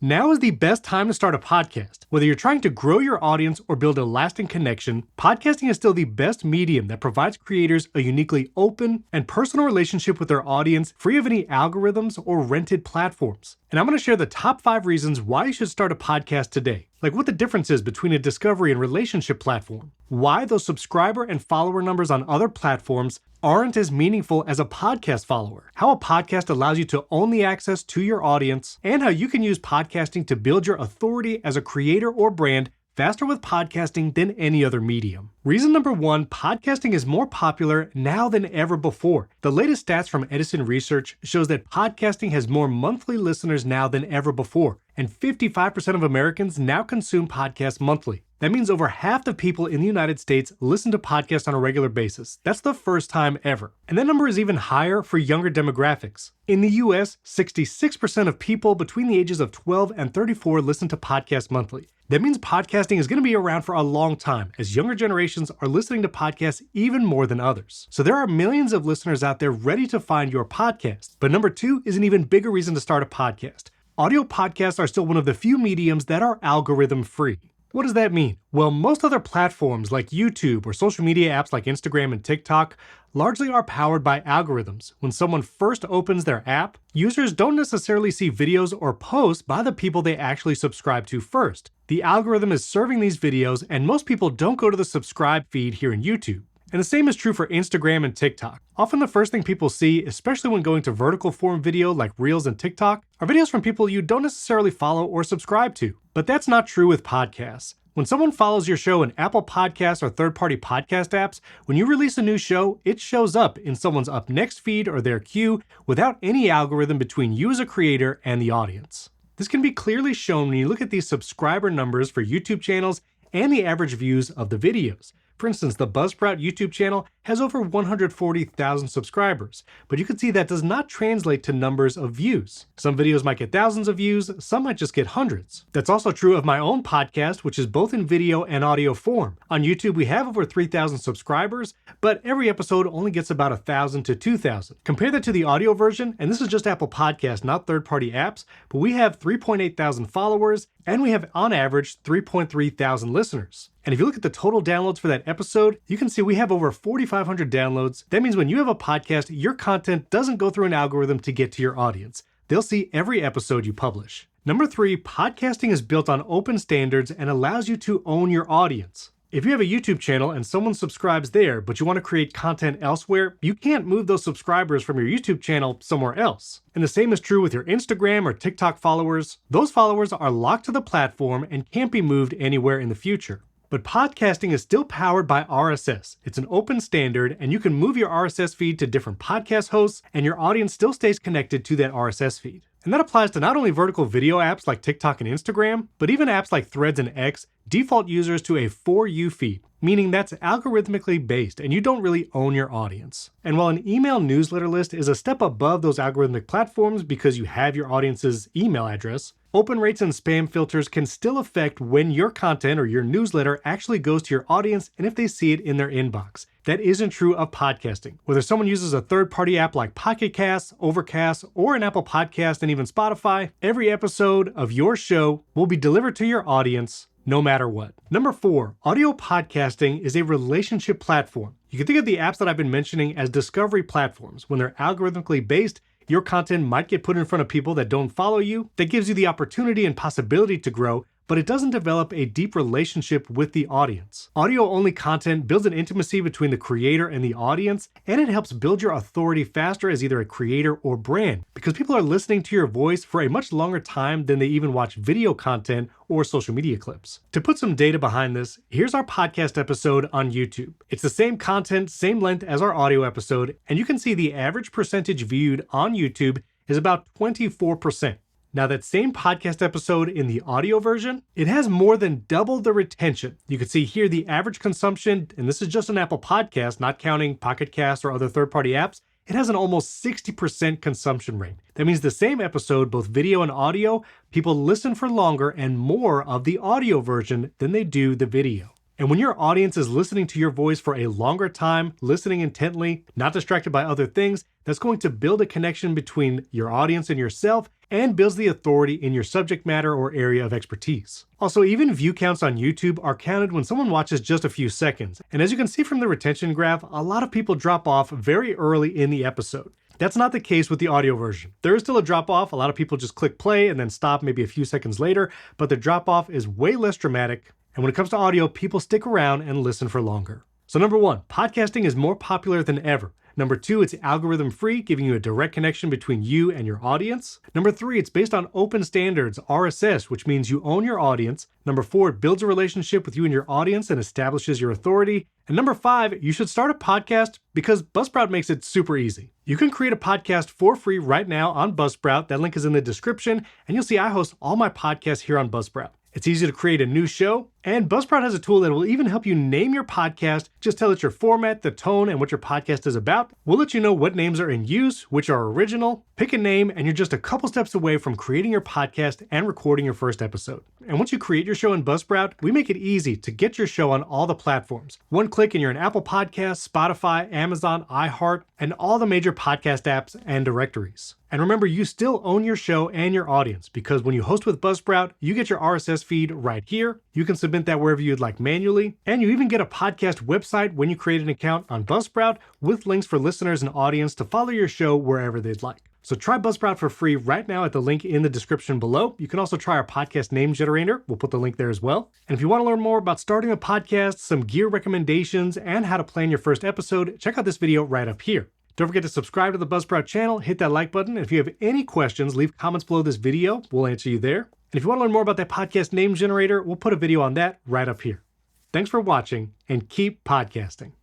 Now is the best time to start a podcast. Whether you're trying to grow your audience or build a lasting connection, podcasting is still the best medium that provides creators a uniquely open and personal relationship with their audience, free of any algorithms or rented platforms. And I'm going to share the top 5 reasons why you should start a podcast today. Like what the difference is between a discovery and relationship platform, why those subscriber and follower numbers on other platforms aren't as meaningful as a podcast follower, how a podcast allows you to own the access to your audience, and how you can use podcasting to build your authority as a creator or brand faster with podcasting than any other medium. Reason number 1, podcasting is more popular now than ever before. The latest stats from Edison Research shows that podcasting has more monthly listeners now than ever before, and 55% of Americans now consume podcasts monthly. That means over half the people in the United States listen to podcasts on a regular basis. That's the first time ever. And that number is even higher for younger demographics. In the US, 66% of people between the ages of 12 and 34 listen to podcasts monthly. That means podcasting is going to be around for a long time, as younger generations are listening to podcasts even more than others. So there are millions of listeners out there ready to find your podcast. But number 2 is an even bigger reason to start a podcast. Audio podcasts are still one of the few mediums that are algorithm free. What does that mean? Well, most other platforms like YouTube or social media apps like Instagram and TikTok largely are powered by algorithms. When someone first opens their app, users don't necessarily see videos or posts by the people they actually subscribe to first. The algorithm is serving these videos, and most people don't go to the subscribe feed here in YouTube. And the same is true for Instagram and TikTok. Often the first thing people see, especially when going to vertical form video like Reels and TikTok, are videos from people you don't necessarily follow or subscribe to. But that's not true with podcasts. When someone follows your show in Apple Podcasts or third-party podcast apps, when you release a new show, it shows up in someone's up next feed or their queue without any algorithm between you as a creator and the audience. This can be clearly shown when you look at these subscriber numbers for YouTube channels and the average views of the videos. For instance, the Buzzsprout YouTube channel has over 140,000 subscribers, but you can see that does not translate to numbers of views. Some videos might get thousands of views, some might just get hundreds. That's also true of my own podcast, which is both in video and audio form. On YouTube, we have over 3,000 subscribers, but every episode only gets about 1,000 to 2,000. Compare that to the audio version, and this is just Apple Podcasts, not third-party apps, but we have 3.8 thousand followers, and we have on average 3.3 thousand listeners. And if you look at the total downloads for that episode, you can see we have over 4,500 downloads. That means when you have a podcast, your content doesn't go through an algorithm to get to your audience. They'll see every episode you publish. Number 3, podcasting is built on open standards and allows you to own your audience. If you have a YouTube channel and someone subscribes there, but you want to create content elsewhere, you can't move those subscribers from your YouTube channel somewhere else. And the same is true with your Instagram or TikTok followers. Those followers are locked to the platform and can't be moved anywhere in the future. But podcasting is still powered by RSS. It's an open standard, and you can move your RSS feed to different podcast hosts, and your audience still stays connected to that RSS feed. And that applies to not only vertical video apps like TikTok and Instagram, but even apps like Threads and X default users to a For You feed, meaning that's algorithmically based and you don't really own your audience. And while an email newsletter list is a step above those algorithmic platforms because you have your audience's email address, open rates and spam filters can still affect when your content or your newsletter actually goes to your audience and if they see it in their inbox. That isn't true of podcasting. Whether someone uses a third-party app like Pocket Casts, Overcast, or an Apple Podcast and even Spotify, every episode of your show will be delivered to your audience no matter what. Number 4, audio podcasting is a relationship platform. You can think of the apps that I've been mentioning as discovery platforms. When they're algorithmically based, your content might get put in front of people that don't follow you. That gives you the opportunity and possibility to grow, but it doesn't develop a deep relationship with the audience. Audio-only content builds an intimacy between the creator and the audience, and it helps build your authority faster as either a creator or brand, because people are listening to your voice for a much longer time than they even watch video content or social media clips. To put some data behind this, here's our podcast episode on YouTube. It's the same content, same length as our audio episode, and you can see the average percentage viewed on YouTube is about 24%. Now that same podcast episode in the audio version, it has more than double the retention. You can see here the average consumption, and this is just an Apple Podcast, not counting Pocket Cast or other third-party apps. It has an almost 60% consumption rate. That means the same episode, both video and audio, people listen for longer and more of the audio version than they do the video. And when your audience is listening to your voice for a longer time, listening intently, not distracted by other things, that's going to build a connection between your audience and yourself and builds the authority in your subject matter or area of expertise. Also, even view counts on YouTube are counted when someone watches just a few seconds. And as you can see from the retention graph, a lot of people drop off very early in the episode. That's not the case with the audio version. There is still a drop off. A lot of people just click play and then stop maybe a few seconds later, but the drop off is way less dramatic. And when it comes to audio, people stick around and listen for longer. So number 1, podcasting is more popular than ever. Number 2, it's algorithm free, giving you a direct connection between you and your audience. Number 3, it's based on open standards, RSS, which means you own your audience. Number 4, it builds a relationship with you and your audience and establishes your authority. And number 5, you should start a podcast because Buzzsprout makes it super easy. You can create a podcast for free right now on Buzzsprout. That link is in the description, and you'll see I host all my podcasts here on Buzzsprout. It's easy to create a new show, and Buzzsprout has a tool that will even help you name your podcast. Just tell it your format, the tone, and what your podcast is about. We'll let you know what names are in use, which are original. Pick a name, and you're just a couple steps away from creating your podcast and recording your first episode. And once you create your show in Buzzsprout, we make it easy to get your show on all the platforms. One click and you're in Apple Podcasts, Spotify, Amazon, iHeart, and all the major podcast apps and directories. And remember, you still own your show and your audience because when you host with Buzzsprout, you get your RSS feed right here. You can submit that wherever you'd like manually. And you even get a podcast website when you create an account on Buzzsprout with links for listeners and audience to follow your show wherever they'd like. So try Buzzsprout for free right now at the link in the description below. You can also try our podcast name generator. We'll put the link there as well. And if you want to learn more about starting a podcast, some gear recommendations, and how to plan your first episode, check out this video right up here. Don't forget to subscribe to the Buzzsprout channel, hit that like button. And if you have any questions, leave comments below this video. We'll answer you there. And if you want to learn more about that podcast name generator, we'll put a video on that right up here. Thanks for watching and keep podcasting.